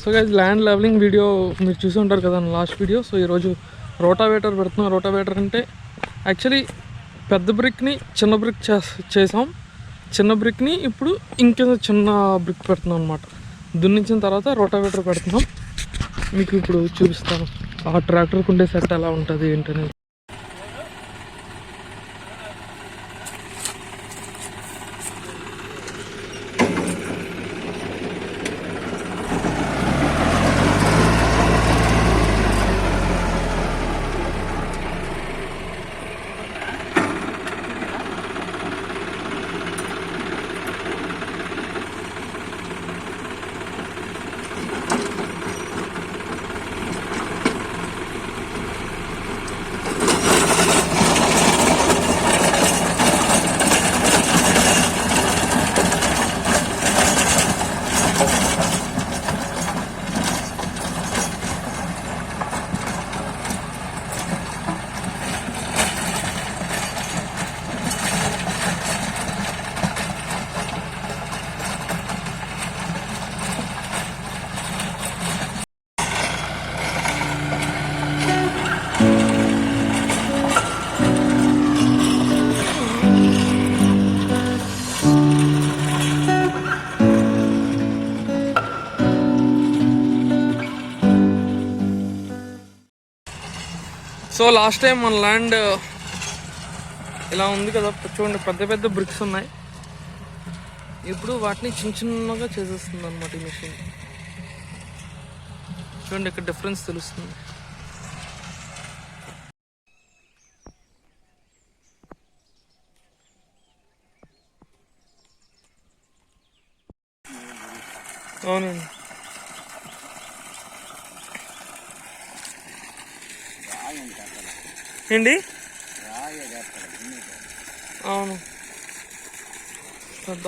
So guys land levelling video మీరు చూసి ఉంటారు కదా లాస్ట్ వీడియో. సో ఈరోజు రోటావేటర్ పెడుతున్నాం. రోటావేటర్ అంటే యాక్చువల్లీ పెద్ద బ్రిక్ని చిన్న బ్రిక్ చేసాం. చిన్న బ్రిక్ని ఇప్పుడు ఇంకేదో చిన్న బ్రిక్ పెడుతున్నాం అనమాట. దున్నించిన తర్వాత రోటావేటర్ పెడుతున్నాం. మీకు ఇప్పుడు చూపిస్తాను ఆ ట్రాక్టర్కి ఉండే సెట్ ఎలా ఉంటుంది ఏంటనేది. సో లాస్ట్ టైం మన ల్యాండ్ ఇలా ఉంది కదా, చూడండి పెద్ద పెద్ద బ్రిక్స్ ఉన్నాయి. ఇప్పుడు వాటిని చిన్న చిన్నగా చేసేస్తుంది అనమాట ఈ మిషన్. చూడండి ఇక్కడ డిఫరెన్స్ తెలుస్తుంది. అవునండి. ఏంటి? అవును పెద్ద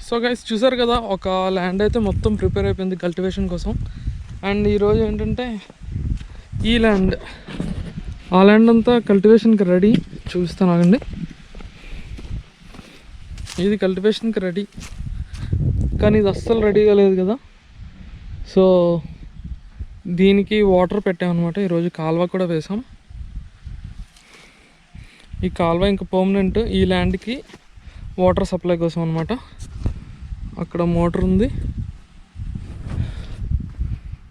సో గైస్ చూసారు కదా, ఒక ల్యాండ్ అయితే మొత్తం ప్రిపేర్ అయిపోయింది కల్టివేషన్ కోసం. అండ్ ఈరోజు ఏంటంటే ఈ ల్యాండ్ ఆ ల్యాండ్ అంతా కల్టివేషన్కి రెడీ. చూపిస్తాను ఆగండి. ఇది కల్టివేషన్కి రెడీ, కానీ ఇది అస్సలు రెడీగా లేదు కదా. సో దీనికి వాటర్ పెట్టామన్నమాట. ఈరోజు కాల్వ కూడా వేసాం. ఈ కాల్వ ఇంకా పర్మనెంట్ ఈ ల్యాండ్కి వాటర్ సప్లై కోసం అనమాట. అక్కడ మోటార్ ఉంది.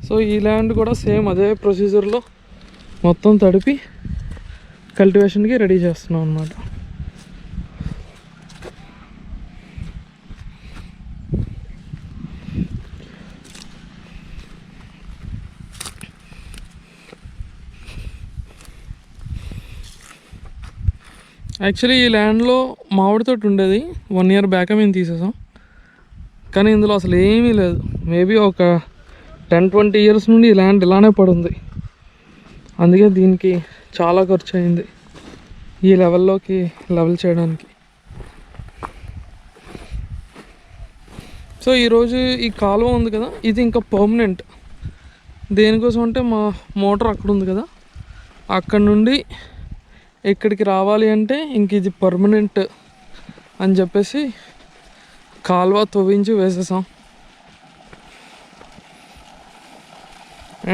సో ఈ ల్యాండ్ కూడా సేమ్ అదే ప్రొసీజర్లో మొత్తం తడిపి కల్టివేషన్కి రెడీ చేస్తున్నాం అన్నమాట. యాక్చువల్లీ ఈ ల్యాండ్లో మామిడి తోట ఉండేది. 1 year బ్యాక్ మేము తీసేసాం. కానీ ఇందులో అసలు ఏమీ లేదు. మేబీ ఒక 10-20 years నుండి ఈ ల్యాండ్ ఇలానే పడుంది. అందుకే దీనికి చాలా ఖర్చు అయింది ఈ లెవెల్లోకి లెవెల్ చేయడానికి. సో ఈరోజు ఈ కాలువ ఉంది కదా, ఇది ఇంకా పర్మనెంట్. దేనికోసం అంటే మా మోటార్ అక్కడ ఉంది కదా, అక్కడ నుండి ఇక్కడికి రావాలి అంటే ఇంక ఇది పర్మనెంట్ అని చెప్పేసి కాలువ తవ్వించి వేసేసాం.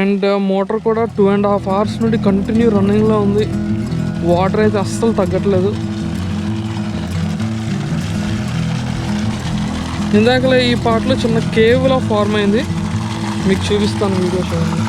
అండ్ మోటార్ కూడా 2.5 hours నుండి కంటిన్యూ రన్నింగ్లో ఉంది. వాటర్ అయితే అస్సలు తగ్గట్లేదు. ఇందాకలే ఈ పాటలో చిన్న కేవ్లా ఫార్మ్ అయింది, మీకు చూపిస్తాను వీడియో చూడండి.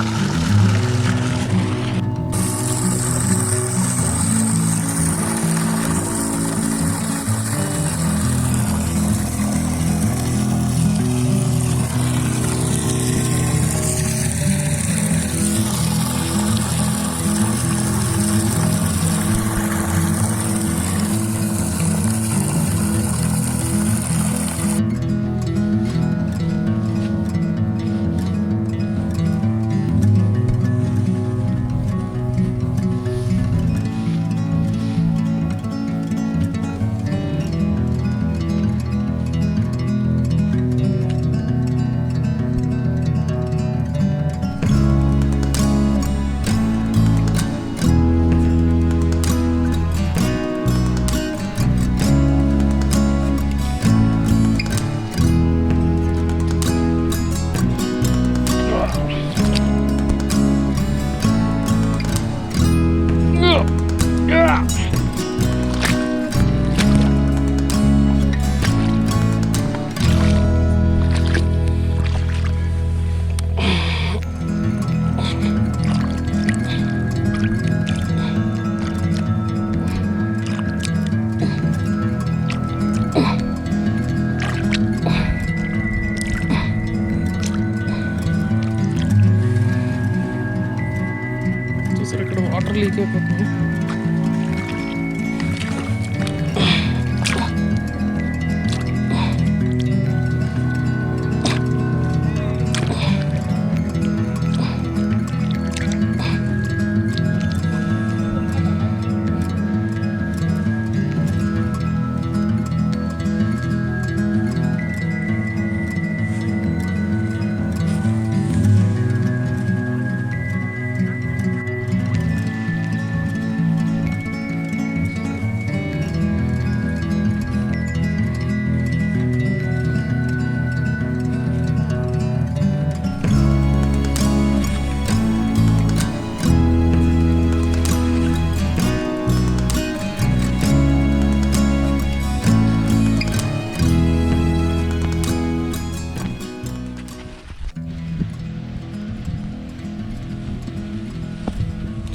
లీక్ అయిపోతుంది.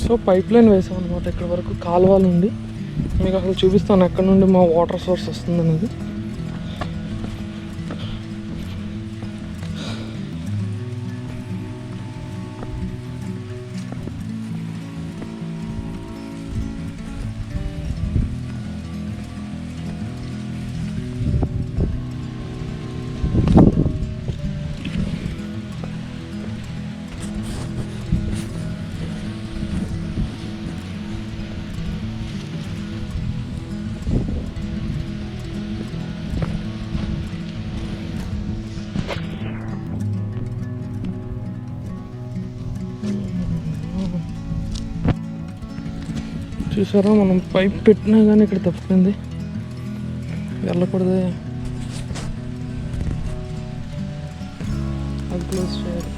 సో పైప్ లైన్ వేసాం అనమాట ఇక్కడ వరకు, కాలువల నుండి. మీకు అసలు చూపిస్తాను ఎక్కడ నుండి మా వాటర్ సోర్స్ వస్తుంది అనేది. చూసారా, మనం పైప్ పెట్టినా కానీ ఇక్కడ తప్పింది, వెళ్ళకూడదే. అది క్లోజ్ చేయాలి.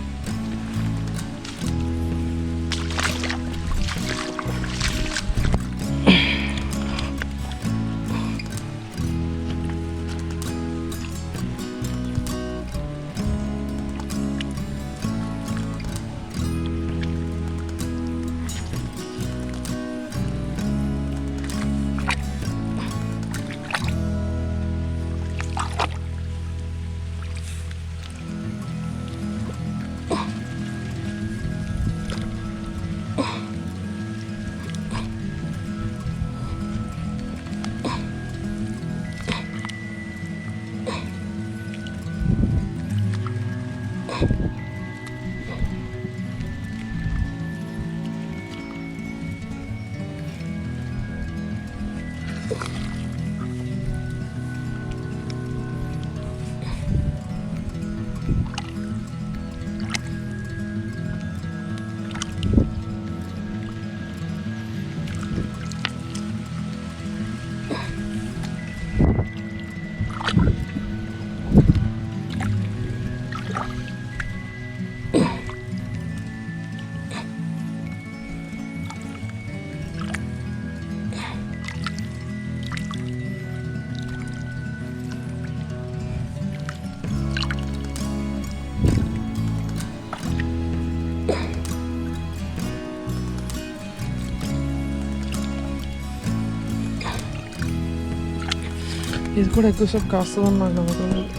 ఇది కూడా ఎక్కువసేపు కాస్తుందని నాకు నమ్మకం లేదు.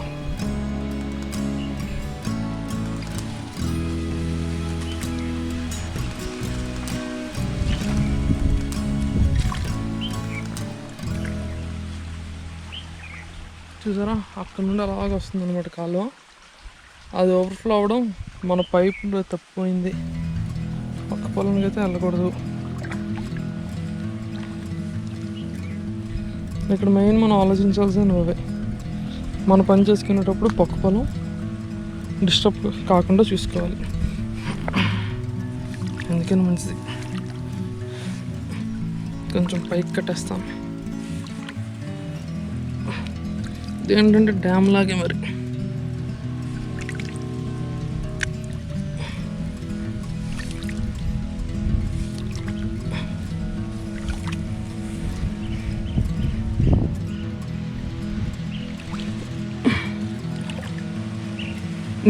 చూసారా, అక్కడ నుండి అలాగ వస్తుంది అనమాట కాలువ. అది ఓవర్ఫ్లో అవ్వడం మన పైప్ తప్పిపోయింది. పక్క పొలంకి అయితే వెళ్ళకూడదు. ఇక్కడ మెయిన్ మనం ఆలోచించాల్సిన అవే, మన పని చేసుకునేటప్పుడు పక్క పొలం డిస్టర్బ్ కాకుండా చూసుకోవాలి. అందుకని మంచిది. కొంచెం పైకి కట్టేస్తాం. ఇదేంటంటే డ్యామ్ లాగే మరి.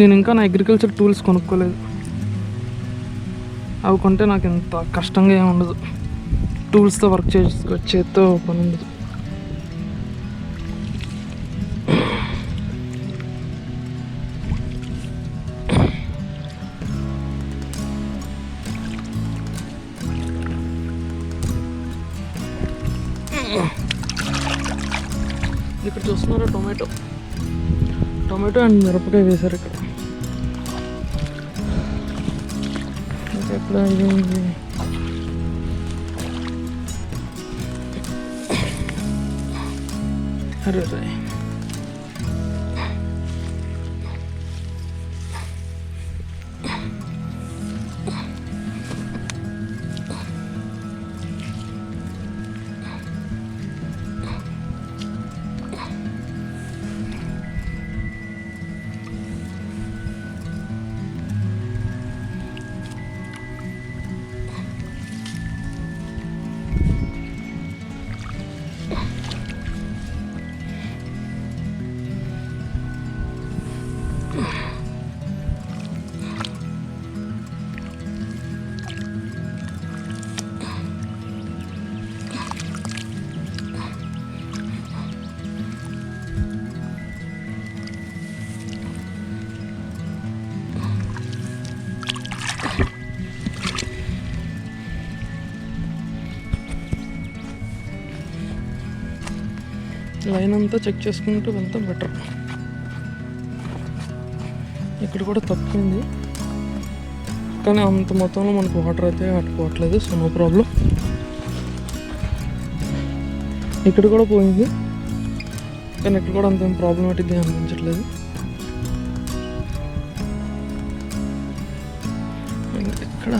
నేను ఇంకా నా అగ్రికల్చర్ టూల్స్ కొనుక్కోలేదు. అవి కొంటే నాకు ఇంత కష్టంగా ఏమి ఉండదు. టూల్స్తో వర్క్ చేత్తో పని ఉండదు. చూస్తున్నారా టొమాటో అండ్ మిరపకాయ వేశారు ఇక్కడ. ఇంకా ఎక్కడ అయింది అరే లైన్ అంతా చెక్ చేసుకుంటూ వెళ్తే బెటర్. ఇక్కడ కూడా తప్పింది కానీ అంత మొత్తంలో మనకు వాటర్ అయితే అట్టుకోవట్లేదు, సో నో ప్రాబ్లం. ఇక్కడ కూడా పోయింది కానీ ఇక్కడ కూడా అంత ప్రాబ్లమాటిక్గా అనిపించట్లేదు. ఇక్కడ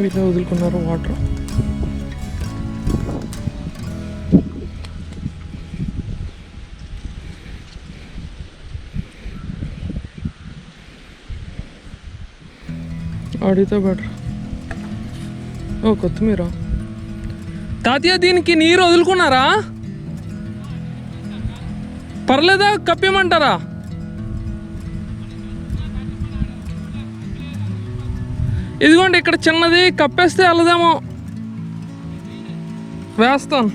వీళ్ళే వదులుకున్నారు వాటర్. అడిగితే బెటర్. ఓ కొత్తిమీర తాతయ్య, దీనికి నీరు వదులుకున్నారా? పర్లేదా, కప్పేయమంటారా? ఇదిగోండి ఇక్కడ చిన్నది కప్పేస్తే వెళ్ళదేమో. వేస్తాను,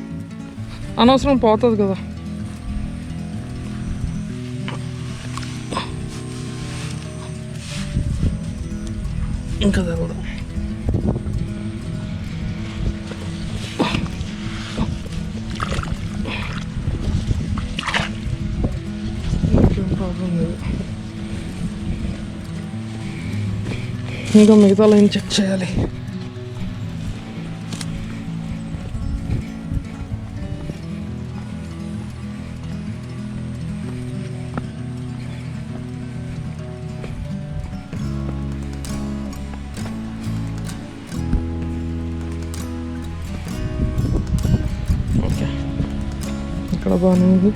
అనవసరం పోతుంది కదా. ఇంకా జరగదు. ఇంకేం ప్రాబ్లం లేదు. ఇంకా మిగతా లైన్ చెక్ చేయాలి. ఇక్కడ బాగానే ఉంది.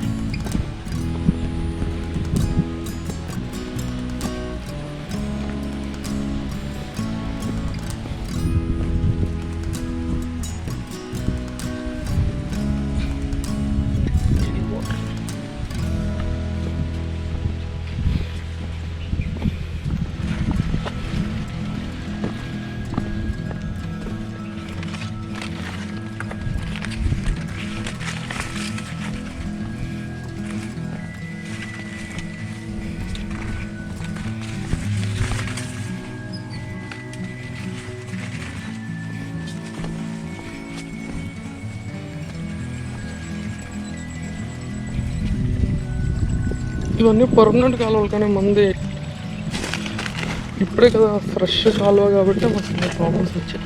ఇవన్నీ పర్మనెంట్ కాలువలు కానీ మంది ఇప్పుడే కదా ఫ్రెష్ కాలువ కాబట్టి మాకు ప్రాబ్లమ్స్ వచ్చాయి.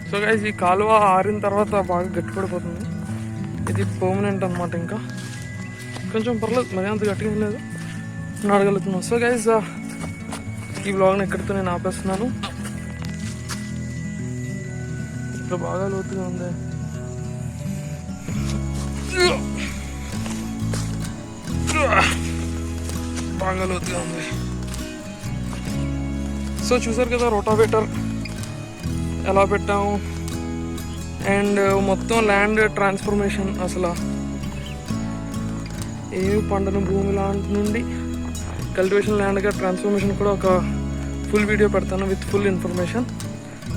సో గైస్, ఈ కాలువ ఆరిన తర్వాత బాగా గట్టిపడిపోతుంది. ఇది పర్మనెంట్ అనమాట. ఇంకా కొంచెం పర్లేదు, మరీ అంత గట్టిగా లేదు, నడగలుగుతున్నాం. సో గైస్, ఈ వ్లాగ్ని ఎక్కడితో నేను ఆపేస్తున్నాను. ఇక్కడ బాగా లోతుగా ఉంది. బాగా లోతుగా ఉంది. సో చూసారు కదా రోటావేటర్ ఎలా పెట్టాము అండ్ మొత్తం ల్యాండ్ ట్రాన్స్ఫర్మేషన్. అసలు ఏమి పండని భూమి లాంటి నుండి కల్టివేషన్ ల్యాండ్గా ట్రాన్స్ఫర్మేషన్ కూడా ఒక ఫుల్ వీడియో పెడతాను with full information.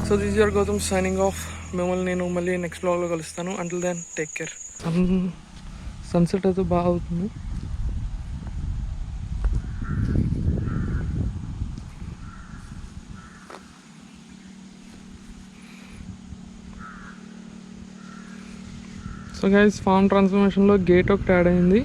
So this is your Gautam signing off. మిమ్మల్ని నేను మళ్ళీ నెక్స్ట్ వ్లాగ్లో కలుస్తాను. Until then take care. Sunset అయితే బాగా అవుతుంది. సో గైస్ ఫార్మ్ ట్రాన్స్ఫర్మేషన్లో గేట్ ఒకటి యాడ్ అయింది.